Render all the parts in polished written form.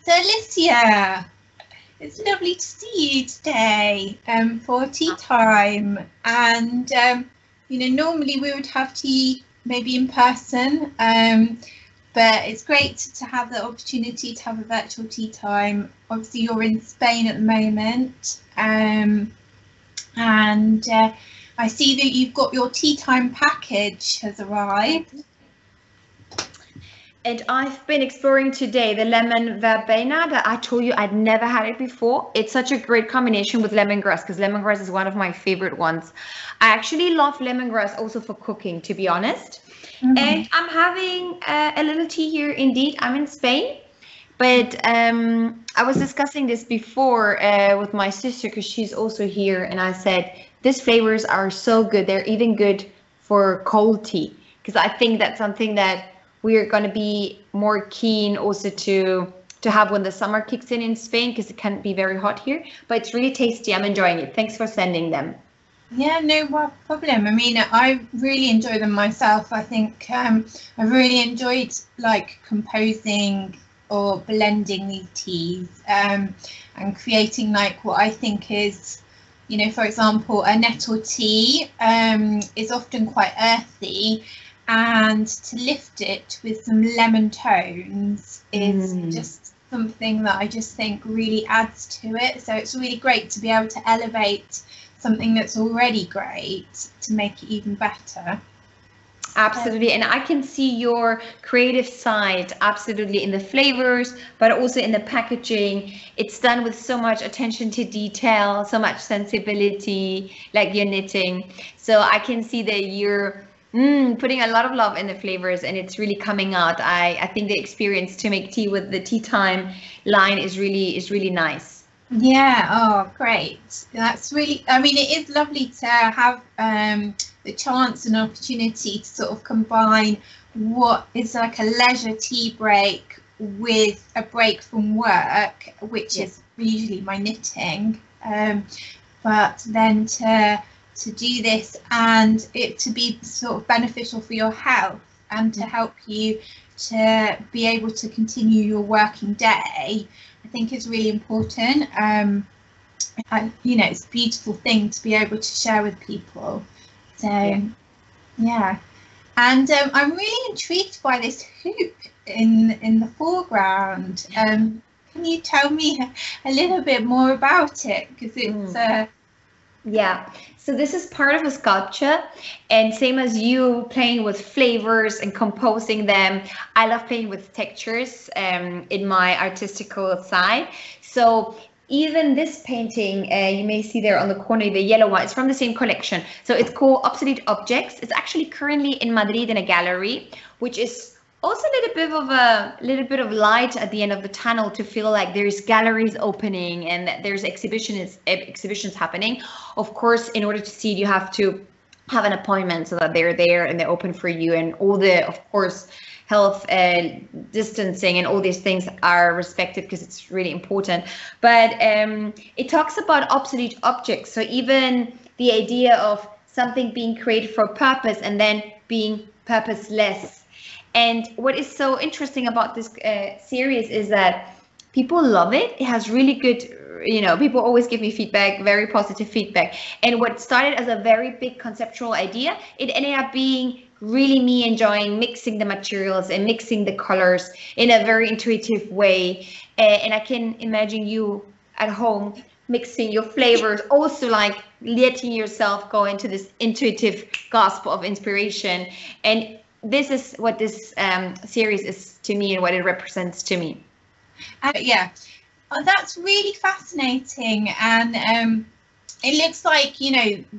So Alicia, it's lovely to see you today for tea time. And, normally we would have tea maybe in person, but it's great to have the opportunity to have a virtual tea time. Obviously, you're in Spain at the moment, and I see that you've got your tea time package has arrived. And I've been exploring today the lemon verbena that I told you I'd never had it before. It's such a great combination with lemongrass because lemongrass is one of my favorite ones. I actually love lemongrass also for cooking, to be honest. And I'm having a little tea here indeed. I'm in Spain, but I was discussing this before with my sister because she's also here, and I said these flavors are so good. They're even good for cold tea because I think that's something that we are going to be more keen also to have when the summer kicks in Spain because it can be very hot here, but it's really tasty. I'm enjoying it. Thanks for sending them. Yeah, no problem. I mean, I really enjoy them myself. I think I really enjoyed like composing or blending these teas and creating like what I think is, for example, a nettle tea is often quite earthy, and to lift it with some lemon tones is just something that I just think really adds to it. So it's really great to be able to elevate something that's already great to make it even better. Absolutely. And I can see your creative side absolutely in the flavors, but also in the packaging. It's done with so much attention to detail, so much sensibility, like your knitting. So I can see that you're putting a lot of love in the flavors, and it's really coming out. I think the experience to make tea with the tea time line is really nice. Yeah, oh great. That's really, I mean, it is lovely to have the chance and opportunity to sort of combine what is like a leisure tea break with a break from work, which is usually my knitting, but then to do this and it to be sort of beneficial for your health and to help you to be able to continue your working day, I think is really important. And it's a beautiful thing to be able to share with people. So yeah. And I'm really intrigued by this hoop in the foreground. Can you tell me a little bit more about it? Because it's yeah, so this is part of a sculpture, and same as you playing with flavors and composing them, I love playing with textures in my artistical side. So even this painting, you may see there on the corner, the yellow one, it's from the same collection. So it's called Obsolete Objects. It's actually currently in Madrid in a gallery, which is also a little bit of light at the end of the tunnel to feel like there's galleries opening and that there's exhibitions happening. Of course, in order to see it, you have to have an appointment so that they're there and they're open for you, and all the, of course, health distancing and all these things are respected because it's really important. But it talks about obsolete objects. So even the idea of something being created for a purpose and then being purposeless. And what is so interesting about this series is that people love it. It has really good, people always give me feedback, very positive feedback. And what started as a very big conceptual idea, it ended up being really me enjoying mixing the materials and mixing the colors in a very intuitive way. And I can imagine you at home mixing your flavors, also like letting yourself go into this intuitive gospel of inspiration. And this is what this series is to me and what it represents to me. That's really fascinating. And it looks like,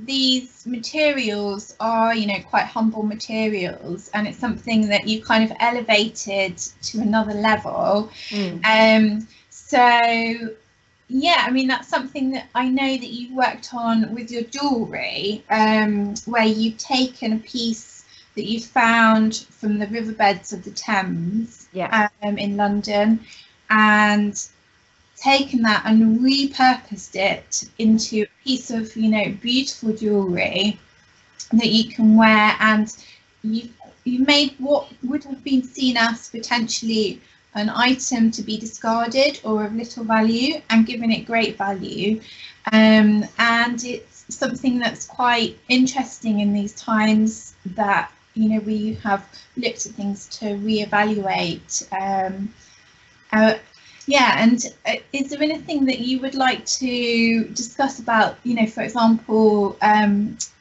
these materials are, quite humble materials, and it's something that you kind of elevated to another level. So yeah, I mean, that's something that I know that you've worked on with your jewellery, where you've taken a piece that you found from the riverbeds of the Thames in London and taken that and repurposed it into a piece of, beautiful jewellery that you can wear, and you made what would have been seen as potentially an item to be discarded or of little value and given it great value. And it's something that's quite interesting in these times that, you know, we have looked at things to reevaluate. Yeah, and is there anything that you would like to discuss about, you know, for example,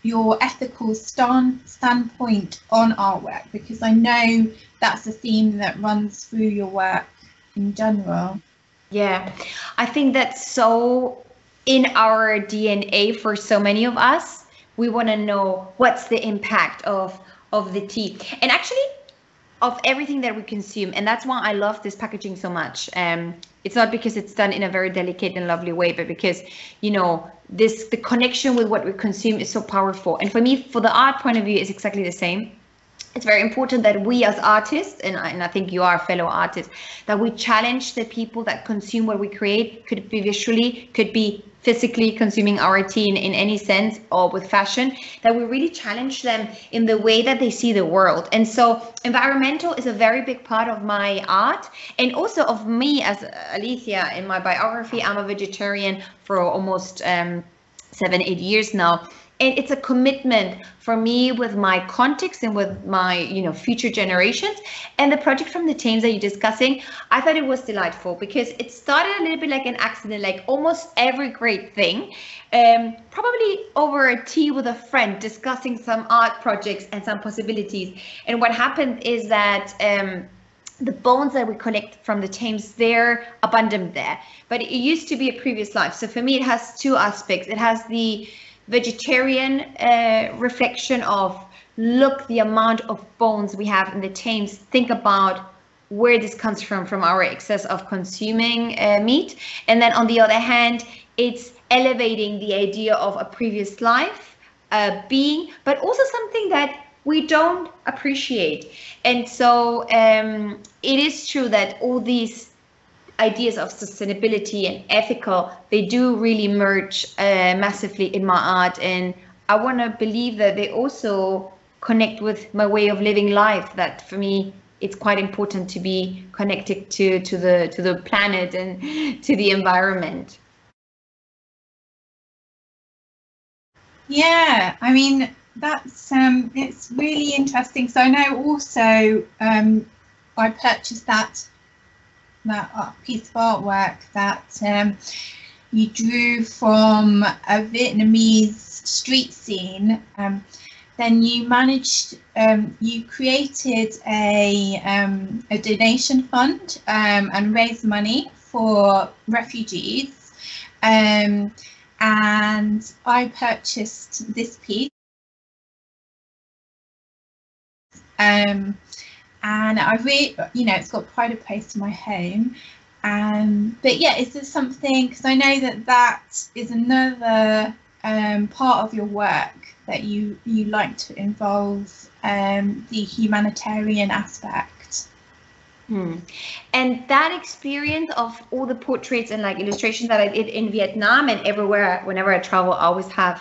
your ethical standpoint on artwork? Because I know that's a theme that runs through your work in general. Yeah, I think that's so in our DNA for so many of us. We want to know what's the impact of the tea, and actually of everything that we consume. And that's why I love this packaging so much. It's not because it's done in a very delicate and lovely way, but because, you know, the connection with what we consume is so powerful. And for me, for the art point of view, it's exactly the same. It's very important that we as artists, and I think you are a fellow artist, that we challenge the people that consume what we create. Could be visually, could be physically consuming our art in any sense, or with fashion, that we really challenge them in the way that they see the world. And so environmental is a very big part of my art, and also of me as Alicia. In my biography, I'm a vegetarian for almost 7-8 years now. And it's a commitment for me with my context and with my, you know, future generations. And the project from the Thames that you're discussing, I thought it was delightful because it started a little bit like an accident, like almost every great thing, probably over a tea with a friend discussing some art projects and some possibilities. And what happened is that the bones that we collect from the Thames, they're abundant there. But it used to be a previous life. So for me, it has two aspects. It has the vegetarian reflection of, look, the amount of bones we have in the Thames. Think about where this comes from our excess of consuming meat. And then on the other hand, it's elevating the idea of a previous life being, but also something that we don't appreciate. And so it is true that all these ideas of sustainability and ethical, they do really merge massively in my art, and I want to believe that they also connect with my way of living life. That for me, it's quite important to be connected to the planet and to the environment. Yeah, I mean, that's it's really interesting. So I know also I purchased that piece of artwork that you drew from a Vietnamese street scene. Then you managed, you created a donation fund and raised money for refugees. And I purchased this piece. And I really, you know, it's got quite a place to my home. But yeah, is there something, because I know that is another part of your work that you like to involve the humanitarian aspect. And that experience of all the portraits and like illustrations that I did in Vietnam and everywhere, whenever I travel, I always have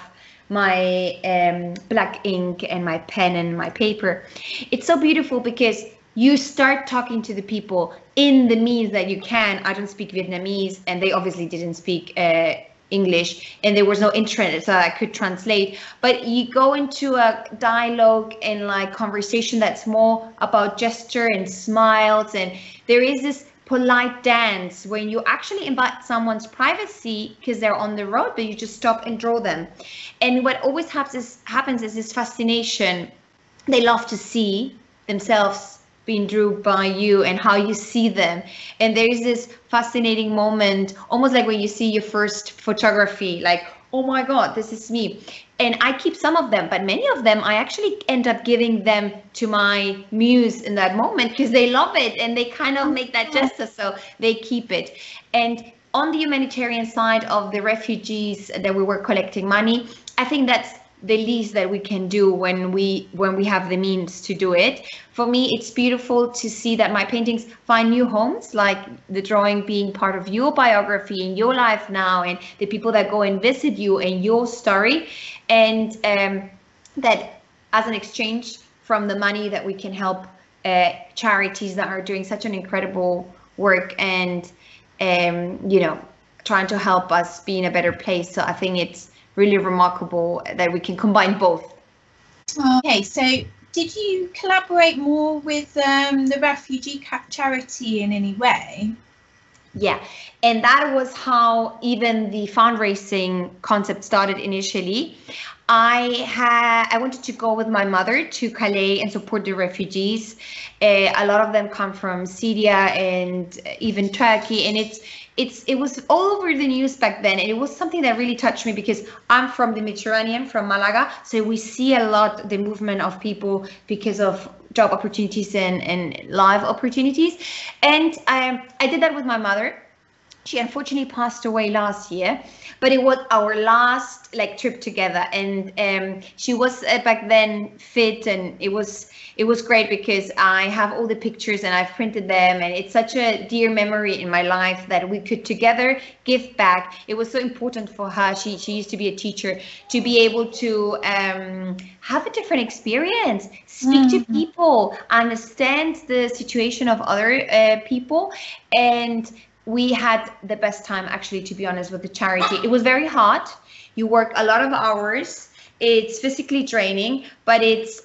my black ink and my pen and my paper. It's so beautiful because you start talking to the people in the means that you can. I don't speak Vietnamese, and they obviously didn't speak English, and there was no internet so I could translate. But you go into a dialogue and like conversation that's more about gesture and smiles, and there is this polite dance when you actually invite someone's privacy because they're on the road, but you just stop and draw them. And what always happens is this fascination. They love to see themselves being drewn by you and how you see them. And there is this fascinating moment, almost like when you see your first photography, like, oh my God, this is me. And I keep some of them, but many of them I actually end up giving them to my muse in that moment because they love it and they kind of make that gesture, so they keep it. And on the humanitarian side of the refugees that we were collecting money, I think that's the least that we can do when we have the means to do it. For me, it's beautiful to see that my paintings find new homes, like the drawing being part of your biography in your life now, and the people that go and visit you and your story, and that as an exchange from the money that we can help charities that are doing such an incredible work and you know, trying to help us be in a better place. So I think it's really remarkable that we can combine both. Okay, so did you collaborate more with the refugee charity in any way? Yeah, and that was how even the fundraising concept started initially. I wanted to go with my mother to Calais and support the refugees. A lot of them come from Syria and even Turkey, and it was all over the news back then, and it was something that really touched me because I'm from the Mediterranean, from Malaga, so we see a lot the movement of people because of job opportunities and life opportunities. And I did that with my mother. She unfortunately passed away last year, but it was our last like trip together, and she was back then fit, and it was great because I have all the pictures and I've printed them, and it's such a dear memory in my life that we could together give back. It was so important for her. She used to be a teacher, to be able to have a different experience, speak to people, understand the situation of other people, and we had the best time, actually, to be honest, with the charity. It was very hard. You work a lot of hours. It's physically draining, but it's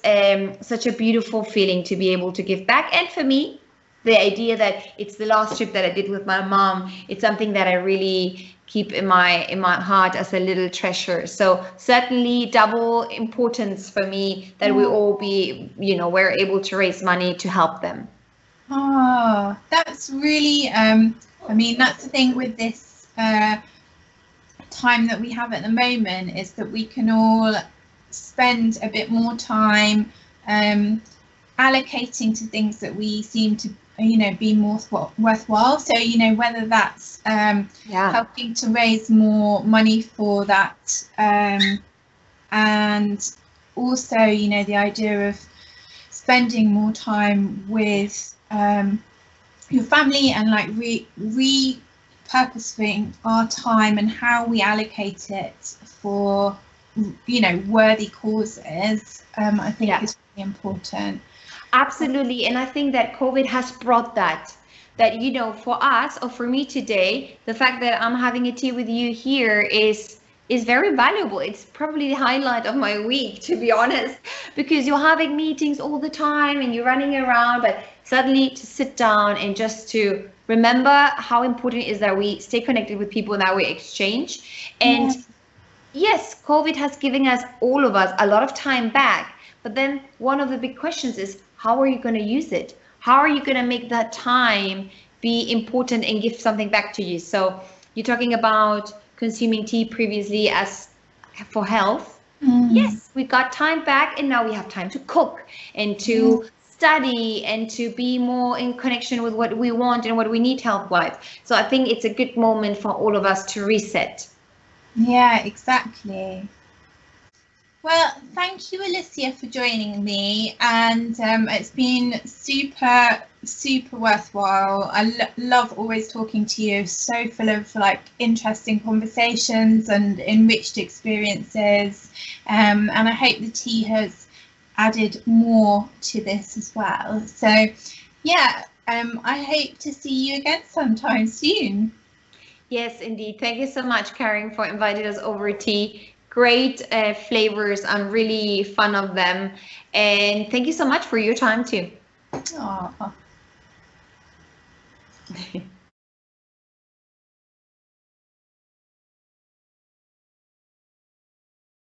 such a beautiful feeling to be able to give back. And for me, the idea that it's the last trip that I did with my mom, it's something that I really keep in my heart as a little treasure. So certainly double importance for me that we all be, you know, we're able to raise money to help them. Oh, that's really, I mean, that's the thing with this time that we have at the moment, is that we can all spend a bit more time allocating to things that we seem to, you know, be more worthwhile. So, you know, whether that's helping to raise more money for that, and also, you know, the idea of spending more time with your family, and like repurposing our time and how we allocate it for, you know, worthy causes, I think is really important. Absolutely. And I think that COVID has brought that, you know, for us, or for me today, the fact that I'm having a tea with you here is very valuable. It's probably the highlight of my week, to be honest, because you're having meetings all the time and you're running around, but suddenly to sit down and just to remember how important it is that we stay connected with people and that we exchange. And yes, COVID has given us, all of us, a lot of time back. But then one of the big questions is, how are you going to use it? How are you going to make that time be important and give something back to you? So you're talking about consuming tea previously as for health. Yes, we got time back, and now we have time to cook and to study and to be more in connection with what we want and what we need health-wise. So I think it's a good moment for all of us to reset. Yeah, exactly. Well, thank you, Alicia, for joining me, and it's been super worthwhile. I love always talking to you. So full of like interesting conversations and enriched experiences, and I hope the tea has added more to this as well. So yeah, I hope to see you again sometime soon. Yes, indeed. Thank you so much, Karen, for inviting us over tea. Great flavors. I'm really fond of them. And thank you so much for your time too. Aww.